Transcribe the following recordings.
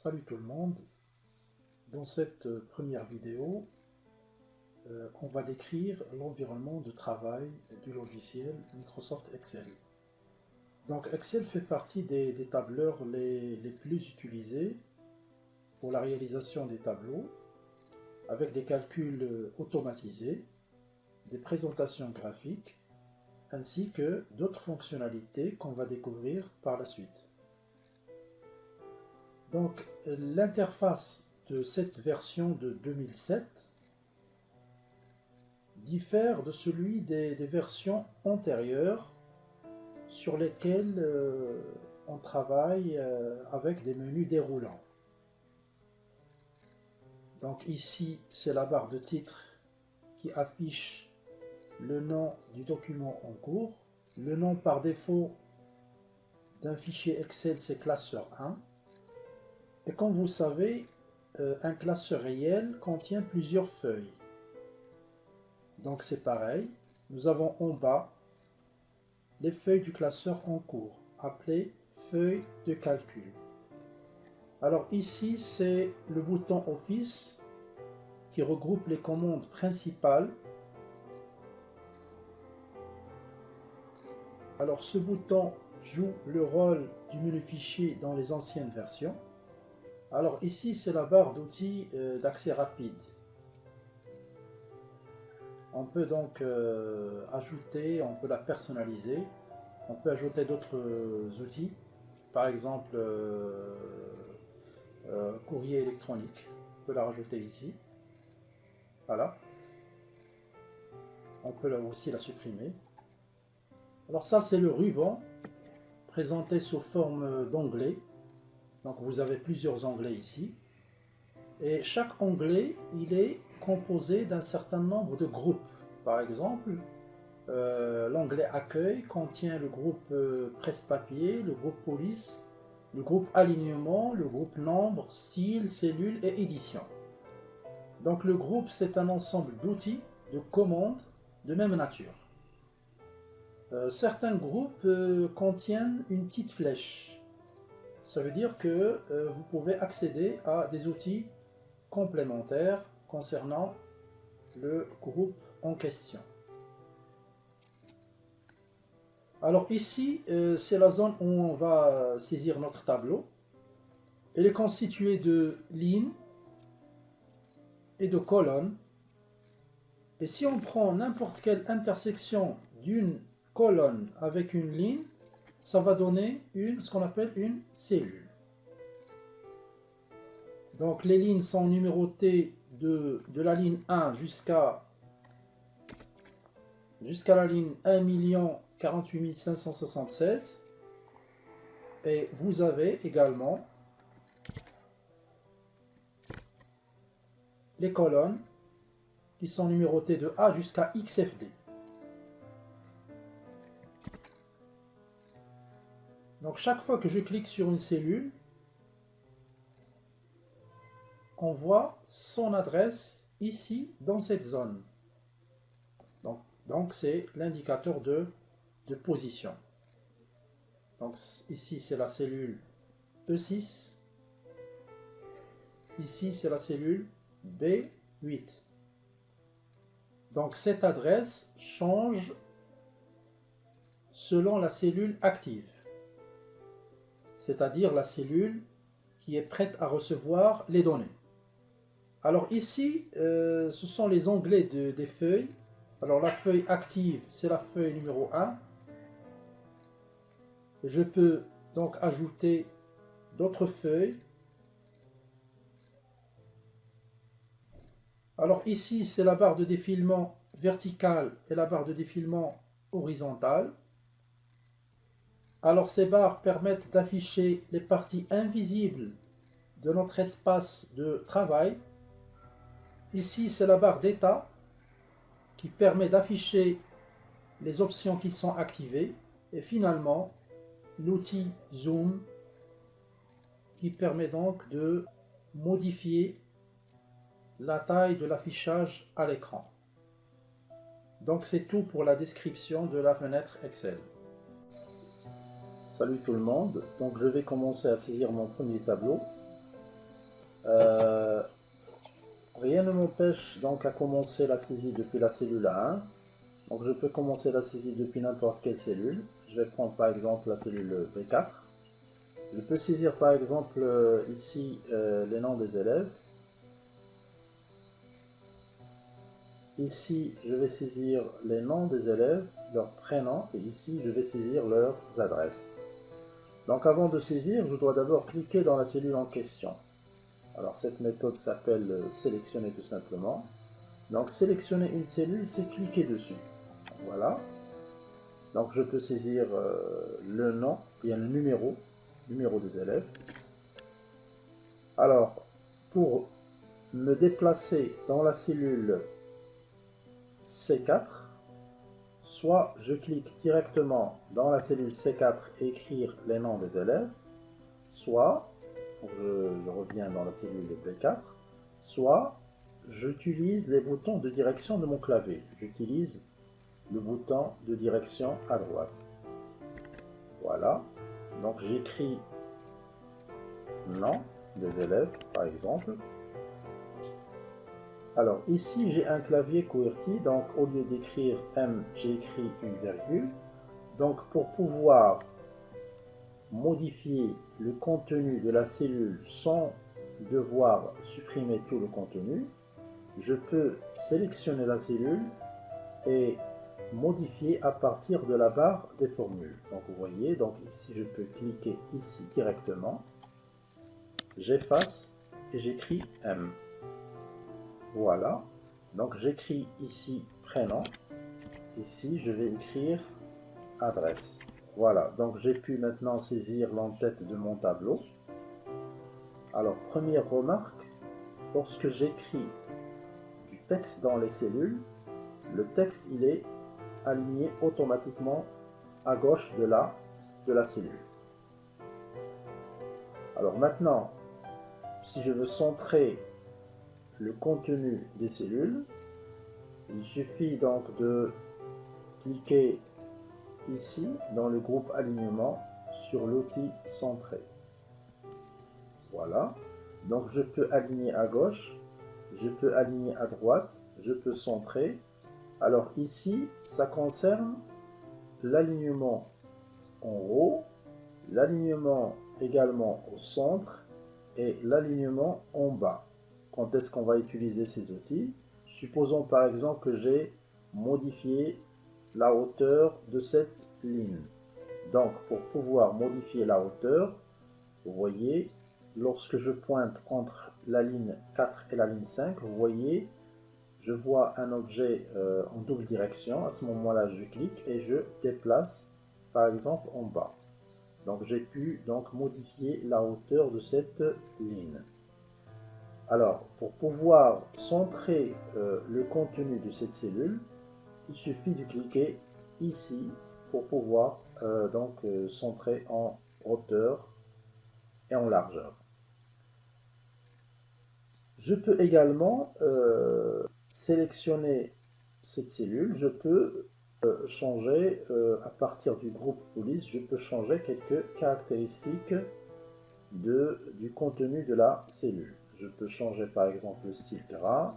Salut tout le monde, dans cette première vidéo, on va décrire l'environnement de travail du logiciel Microsoft Excel. Donc Excel fait partie des tableurs les plus utilisés pour la réalisation des tableaux, avec des calculs automatisés, des présentations graphiques, ainsi que d'autres fonctionnalités qu'on va découvrir par la suite. Donc l'interface de cette version de 2007 diffère de celui des versions antérieures sur lesquelles on travaille avec des menus déroulants. Donc ici, c'est la barre de titre qui affiche le nom du document en cours. Le nom par défaut d'un fichier Excel, c'est classeur 1. Et comme vous savez, un classeur réel contient plusieurs feuilles. Donc c'est pareil, nous avons en bas les feuilles du classeur en cours, appelées feuilles de calcul. Alors ici, c'est le bouton Office qui regroupe les commandes principales. Alors ce bouton joue le rôle du menu fichier dans les anciennes versions. Alors ici, c'est la barre d'outils d'accès rapide. On peut donc ajouter, on peut la personnaliser, on peut ajouter d'autres outils, par exemple courrier électronique, on peut la rajouter ici, voilà. On peut aussi la supprimer. Alors ça, c'est le ruban présenté sous forme d'onglet. Donc vous avez plusieurs onglets ici. Et chaque onglet, il est composé d'un certain nombre de groupes. Par exemple, l'onglet Accueil contient le groupe Presse-Papier, le groupe Police, le groupe Alignement, le groupe Nombre, Style, Cellule et Édition. Donc le groupe, c'est un ensemble d'outils, de commandes de même nature. Certains groupes contiennent une petite flèche. Ça veut dire que vous pouvez accéder à des outils complémentaires concernant le groupe en question. Alors ici, c'est la zone où on va saisir notre tableau. Elle est constituée de lignes et de colonnes. Et si on prend n'importe quelle intersection d'une colonne avec une ligne, ça va donner ce qu'on appelle une cellule. Donc les lignes sont numérotées de la ligne 1 jusqu'à la ligne 1 48 576. Et vous avez également les colonnes qui sont numérotées de A jusqu'à XFD. Donc chaque fois que je clique sur une cellule, on voit son adresse ici dans cette zone. Donc c'est l'indicateur de position. Donc ici c'est la cellule E6. Ici c'est la cellule B8. Donc cette adresse change selon la cellule active, c'est-à-dire la cellule qui est prête à recevoir les données. Alors ici, ce sont les onglets des feuilles. Alors la feuille active, c'est la feuille numéro 1. Je peux donc ajouter d'autres feuilles. Alors ici, c'est la barre de défilement verticale et la barre de défilement horizontale. Alors ces barres permettent d'afficher les parties invisibles de notre espace de travail. Ici, c'est la barre d'état qui permet d'afficher les options qui sont activées. Et finalement, l'outil Zoom qui permet donc de modifier la taille de l'affichage à l'écran. Donc c'est tout pour la description de la fenêtre Excel. Salut tout le monde, donc je vais commencer à saisir mon premier tableau. Euh, Rien ne m'empêche donc à commencer la saisie depuis la cellule A1. Donc je peux commencer la saisie depuis n'importe quelle cellule. Je vais prendre par exemple la cellule B4. Je peux saisir par exemple ici les noms des élèves. Ici, je vais saisir les noms des élèves, leurs prénoms, et ici, je vais saisir leurs adresses. Donc avant de saisir, je dois d'abord cliquer dans la cellule en question. Alors cette méthode s'appelle sélectionner tout simplement. Donc sélectionner une cellule, c'est cliquer dessus. Voilà. Donc je peux saisir le nom, bien le numéro des élèves. Alors, pour me déplacer dans la cellule C4, soit je clique directement dans la cellule C4 et écrire les noms des élèves, soit je reviens dans la cellule B4, soit j'utilise les boutons de direction de mon clavier. J'utilise le bouton de direction à droite. Voilà. Donc j'écris nom des élèves, par exemple. Alors ici j'ai un clavier QWERTY, donc au lieu d'écrire M, j'ai écrit une virgule. Donc pour pouvoir modifier le contenu de la cellule sans devoir supprimer tout le contenu, je peux sélectionner la cellule et modifier à partir de la barre des formules. Donc vous voyez, donc ici je peux cliquer ici directement, j'efface et j'écris M. Voilà, donc j'écris ici prénom, ici je vais écrire adresse. Voilà, donc j'ai pu maintenant saisir l'entête de mon tableau. Alors première remarque, lorsque j'écris du texte dans les cellules, le texte il est aligné automatiquement à gauche de la cellule. Alors maintenant, si je veux centrer le contenu des cellules, il suffit donc de cliquer ici dans le groupe alignement sur l'outil centré. Voilà, donc je peux aligner à gauche, je peux aligner à droite, je peux centrer. Alors ici, ça concerne l'alignement en haut, l'alignement également au centre et l'alignement en bas. Quand est-ce qu'on va utiliser ces outils? Supposons par exemple que j'ai modifié la hauteur de cette ligne. Donc pour pouvoir modifier la hauteur, vous voyez, lorsque je pointe entre la ligne 4 et la ligne 5, vous voyez, je vois un objet en double direction. À ce moment-là, je clique et je déplace par exemple en bas. Donc j'ai pu donc modifier la hauteur de cette ligne. Alors, pour pouvoir centrer le contenu de cette cellule, il suffit de cliquer ici pour pouvoir centrer en hauteur et en largeur. Je peux également sélectionner cette cellule. Je peux changer, à partir du groupe police, je peux changer quelques caractéristiques du contenu de la cellule. Je peux changer par exemple le style gras,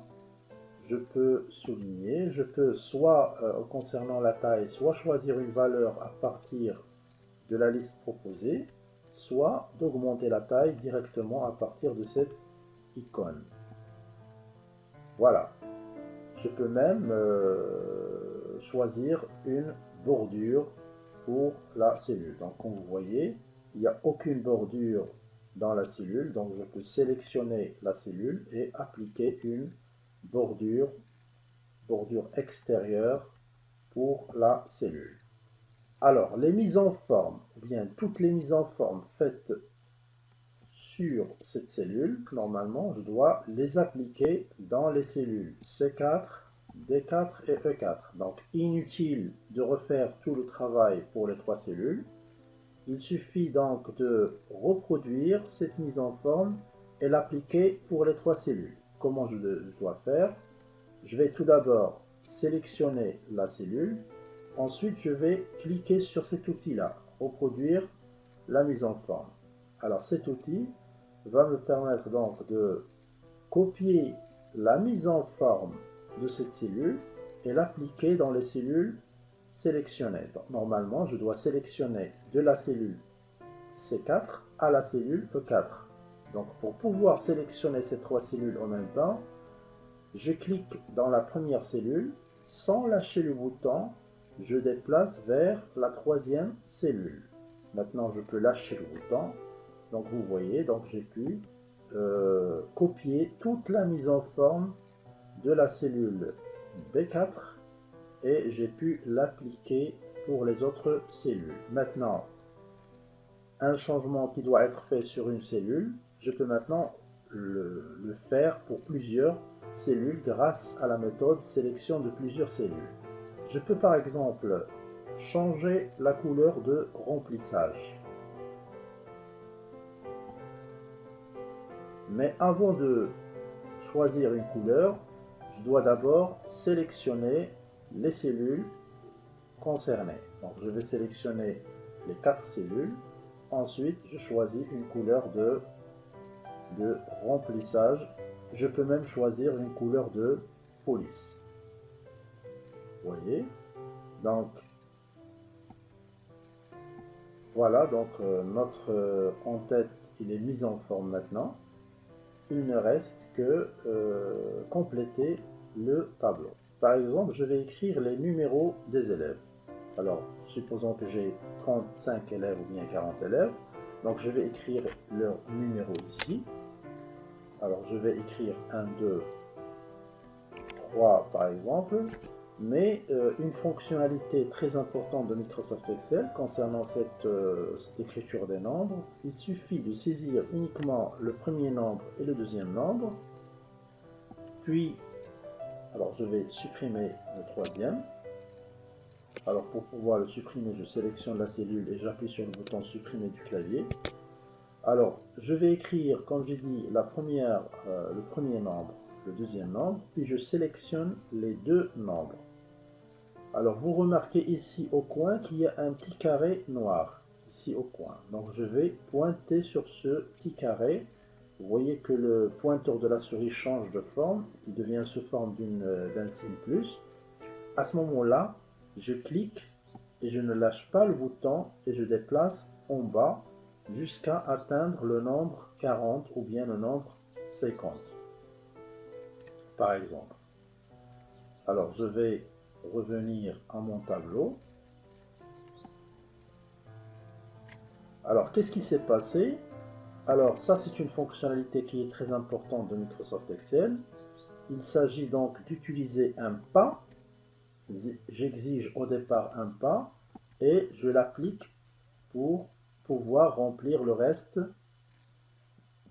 je peux souligner, je peux soit concernant la taille, soit choisir une valeur à partir de la liste proposée, soit d'augmenter la taille directement à partir de cette icône. Voilà. Je peux même choisir une bordure pour la cellule. Donc comme vous voyez, il n'y a aucune bordure dans la cellule, donc je peux sélectionner la cellule et appliquer une bordure extérieure pour la cellule. Alors, les mises en forme, ou bien toutes les mises en forme faites sur cette cellule, normalement, je dois les appliquer dans les cellules C4, D4 et E4. Donc, inutile de refaire tout le travail pour les trois cellules. Il suffit donc de reproduire cette mise en forme et l'appliquer pour les trois cellules. Comment je dois faire? Je vais tout d'abord sélectionner la cellule. Ensuite, je vais cliquer sur cet outil-là, reproduire la mise en forme. Alors cet outil, va me permettre donc de copier la mise en forme de cette cellule et l'appliquer dans les cellules sélectionnées. Donc, normalement, je dois sélectionner de la cellule C4 à la cellule E4. Donc, pour pouvoir sélectionner ces trois cellules en même temps, je clique dans la première cellule, sans lâcher le bouton, je déplace vers la troisième cellule. Maintenant, je peux lâcher le bouton. Donc, vous voyez, donc j'ai pu copier toute la mise en forme de la cellule B4 et j'ai pu l'appliquer pour les autres cellules. Maintenant, un changement qui doit être fait sur une cellule, je peux maintenant le faire pour plusieurs cellules grâce à la méthode sélection de plusieurs cellules. Je peux par exemple changer la couleur de remplissage. Mais avant de choisir une couleur, je dois d'abord sélectionner les cellules concernées. Donc je vais sélectionner les 4 cellules. Ensuite, je choisis une couleur de remplissage. Je peux même choisir une couleur de police. Vous voyez? Donc, voilà, donc notre en-tête, il est mis en forme maintenant. Il ne reste que compléter le tableau. Par exemple, je vais écrire les numéros des élèves. Alors, supposons que j'ai 35 élèves ou bien 40 élèves. Donc, je vais écrire leur numéro ici. Alors, je vais écrire 1, 2, 3 par exemple. Mais une fonctionnalité très importante de Microsoft Excel concernant cette écriture des nombres, il suffit de saisir uniquement le premier nombre et le deuxième nombre. Puis, alors je vais supprimer le troisième. Alors pour pouvoir le supprimer, je sélectionne la cellule et j'appuie sur le bouton supprimer du clavier. Alors je vais écrire, comme j'ai dit, le premier nombre, le deuxième nombre, puis je sélectionne les deux nombres. Alors vous remarquez ici au coin qu'il y a un petit carré noir, ici au coin. Donc je vais pointer sur ce petit carré. Vous voyez que le pointeur de la souris change de forme, il devient sous forme d'un signe plus. À ce moment-là, je clique et je ne lâche pas le bouton et je déplace en bas jusqu'à atteindre le nombre 40 ou bien le nombre 50, par exemple. Alors je vais revenir à mon tableau. Alors qu'est-ce qui s'est passé? Alors ça c'est une fonctionnalité qui est très importante de Microsoft Excel. Il s'agit donc d'utiliser un pas. J'exige au départ un pas et je l'applique pour pouvoir remplir le reste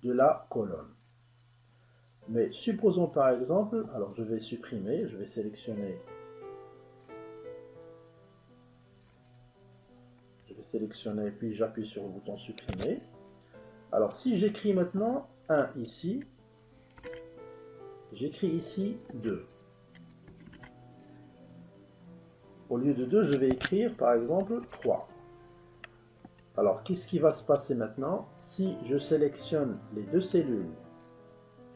de la colonne. Mais supposons par exemple, alors je vais supprimer, je vais sélectionner puis j'appuie sur le bouton supprimer. Alors si j'écris maintenant 1 ici, j'écris ici 2. Au lieu de 2, je vais écrire par exemple 3. Alors qu'est-ce qui va se passer maintenant? Si je sélectionne les deux cellules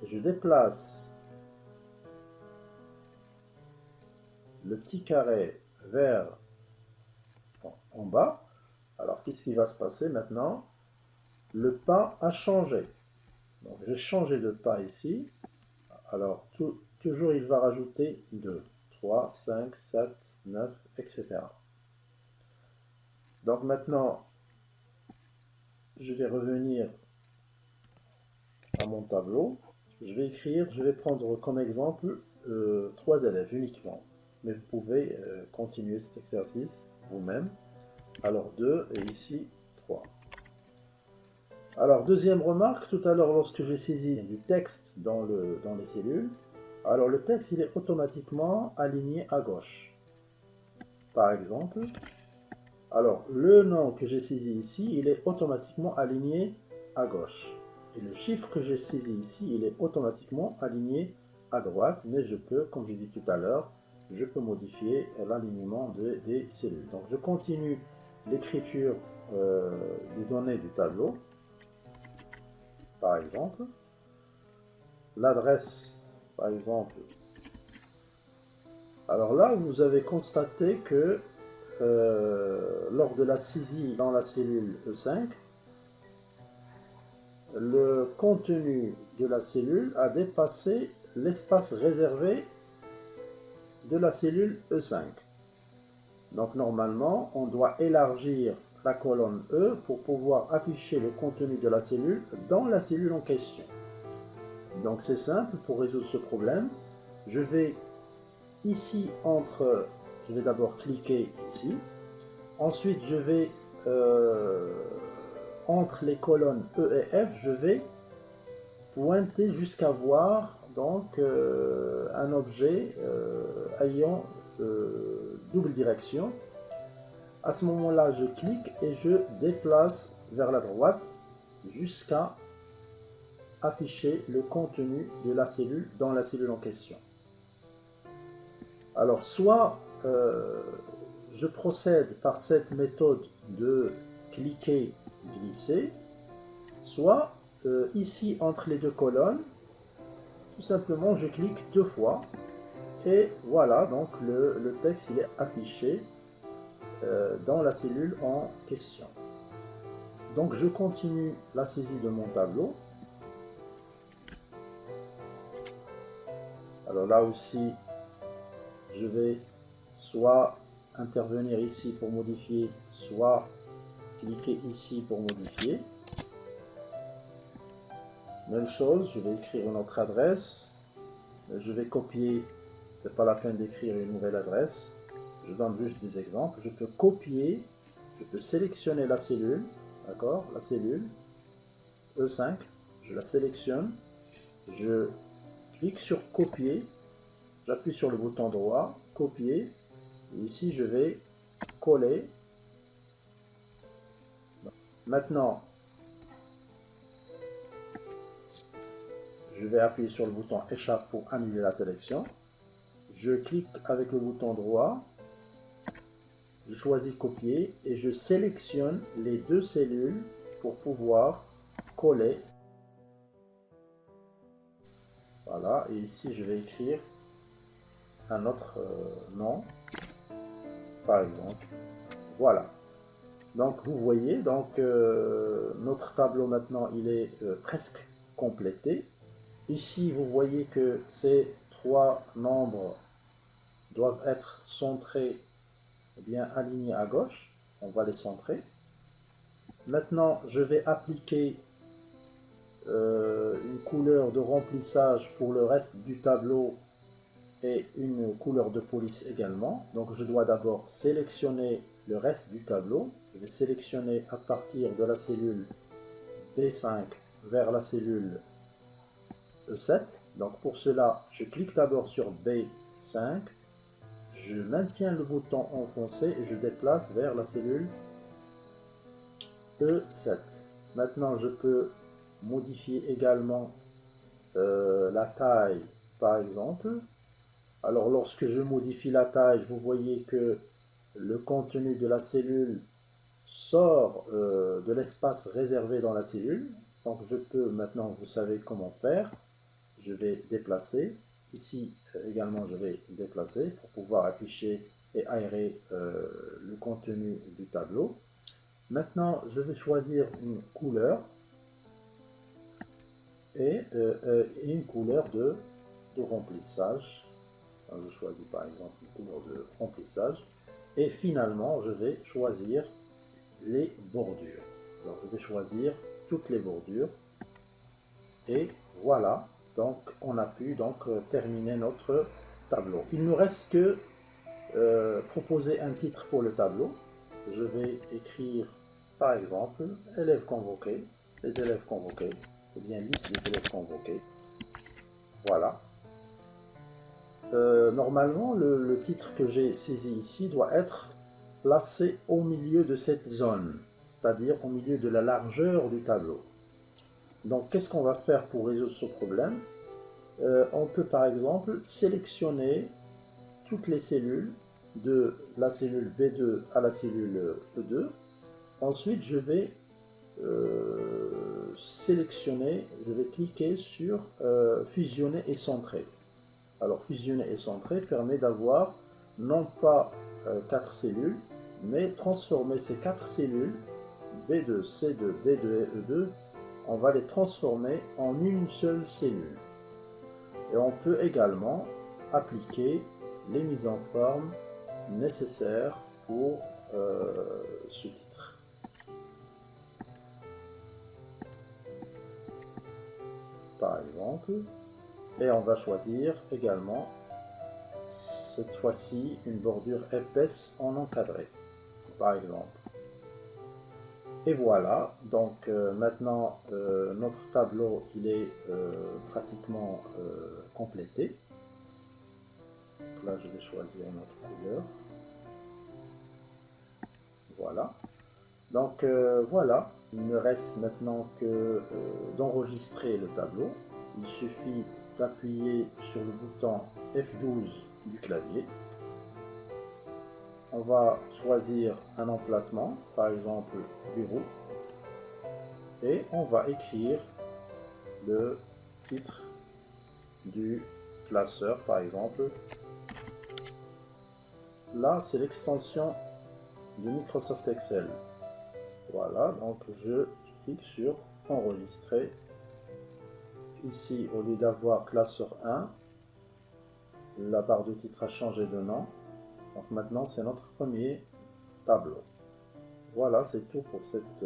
et je déplace le petit carré vers en bas, alors qu'est-ce qui va se passer maintenant? Le pas a changé. Donc j'ai changé de pas ici. Alors toujours il va rajouter 2, 3, 5, 7, 9, etc. Donc maintenant, je vais revenir à mon tableau. Je vais prendre comme exemple 3 élèves uniquement. Mais vous pouvez continuer cet exercice vous-même. Alors 2 et ici 3. Alors deuxième remarque, tout à l'heure lorsque j'ai saisi du texte dans les cellules, alors le texte il est automatiquement aligné à gauche. Par exemple, alors le nom que j'ai saisi ici, il est automatiquement aligné à gauche. Et le chiffre que j'ai saisi ici, il est automatiquement aligné à droite, mais je peux, comme j'ai dit tout à l'heure, je peux modifier l'alignement des cellules. Donc je continue l'écriture des données du tableau. par exemple. L'adresse, par exemple. Alors là, vous avez constaté que lors de la saisie dans la cellule E5, le contenu de la cellule a dépassé l'espace réservé de la cellule E5. Donc normalement, on doit élargir la colonne E pour pouvoir afficher le contenu de la cellule dans la cellule en question. Donc c'est simple, pour résoudre ce problème, je vais ici je vais d'abord cliquer ici, ensuite je vais entre les colonnes E et F, je vais pointer jusqu'à voir donc un objet ayant double direction. À ce moment-là, je clique et je déplace vers la droite jusqu'à afficher le contenu de la cellule dans la cellule en question. Alors, soit je procède par cette méthode de cliquer, glisser, soit ici entre les deux colonnes, tout simplement je clique deux fois et voilà, donc le texte il est affiché dans la cellule en question. Donc je continue la saisie de mon tableau. Alors là aussi, je vais soit intervenir ici pour modifier, soit cliquer ici pour modifier. Même chose, je vais écrire une autre adresse. Je vais copier, c'est pas la peine d'écrire une nouvelle adresse. Je donne juste des exemples. Je peux copier, je peux sélectionner la cellule, d'accord, la cellule E5, je la sélectionne, je clique sur copier, j'appuie sur le bouton droit, copier, et ici je vais coller. Maintenant, je vais appuyer sur le bouton échappe pour annuler la sélection. Je clique avec le bouton droit, je choisis copier et je sélectionne les deux cellules pour pouvoir coller. Voilà, et ici je vais écrire un autre nom, par exemple. Voilà. Donc vous voyez, donc notre tableau maintenant il est presque complété. Ici vous voyez que ces trois nombres doivent être centrés, bien alignés à gauche. On va les centrer. Maintenant je vais appliquer une couleur de remplissage pour le reste du tableau et une couleur de police également. Donc je dois d'abord sélectionner le reste du tableau. Je vais sélectionner à partir de la cellule B5 vers la cellule E7. Donc pour cela, je clique d'abord sur B5, je maintiens le bouton enfoncé et je déplace vers la cellule E7. Maintenant, je peux modifier également la taille, par exemple. Alors lorsque je modifie la taille, vous voyez que le contenu de la cellule sort de l'espace réservé dans la cellule. Donc je peux maintenant, vous savez comment faire. Je vais déplacer. Ici également, je vais déplacer pour pouvoir afficher et aérer le contenu du tableau. Maintenant, je vais choisir une couleur et une couleur de remplissage. Alors, je choisis par exemple une couleur de remplissage. Et finalement, je vais choisir les bordures. Alors, je vais choisir toutes les bordures. Et voilà, donc on a pu terminer notre tableau. Il ne nous reste que proposer un titre pour le tableau. Je vais écrire par exemple élèves convoqués, les élèves convoqués, ou bien liste des élèves convoqués. Voilà. Normalement, le titre que j'ai saisi ici doit être placé au milieu de cette zone, c'est-à-dire au milieu de la largeur du tableau. Donc, qu'est-ce qu'on va faire pour résoudre ce problème? On peut par exemple sélectionner toutes les cellules de la cellule B2 à la cellule E2. Ensuite, je vais sélectionner, je vais cliquer sur fusionner et centrer. Alors fusionner et centrer permet d'avoir non pas 4 cellules, mais transformer ces 4 cellules, B2, C2, D2 et E2, on va les transformer en une seule cellule. Et on peut également appliquer les mises en forme nécessaires pour ce titre. Par exemple, et on va choisir également cette fois-ci une bordure épaisse en encadré, par exemple. Et voilà, donc maintenant notre tableau il est pratiquement complété. Donc là je vais choisir une autre couleur. Voilà. Donc voilà, il ne reste maintenant que d'enregistrer le tableau. Il suffit d'appuyer sur le bouton F12 du clavier. On va choisir un emplacement, par exemple bureau, et on va écrire le titre du classeur, par exemple. Là, c'est l'extension de Microsoft Excel. Voilà, donc je clique sur enregistrer. Ici, au lieu d'avoir classeur 1, la barre de titre a changé de nom. Donc maintenant, c'est notre premier tableau. Voilà, c'est tout pour cette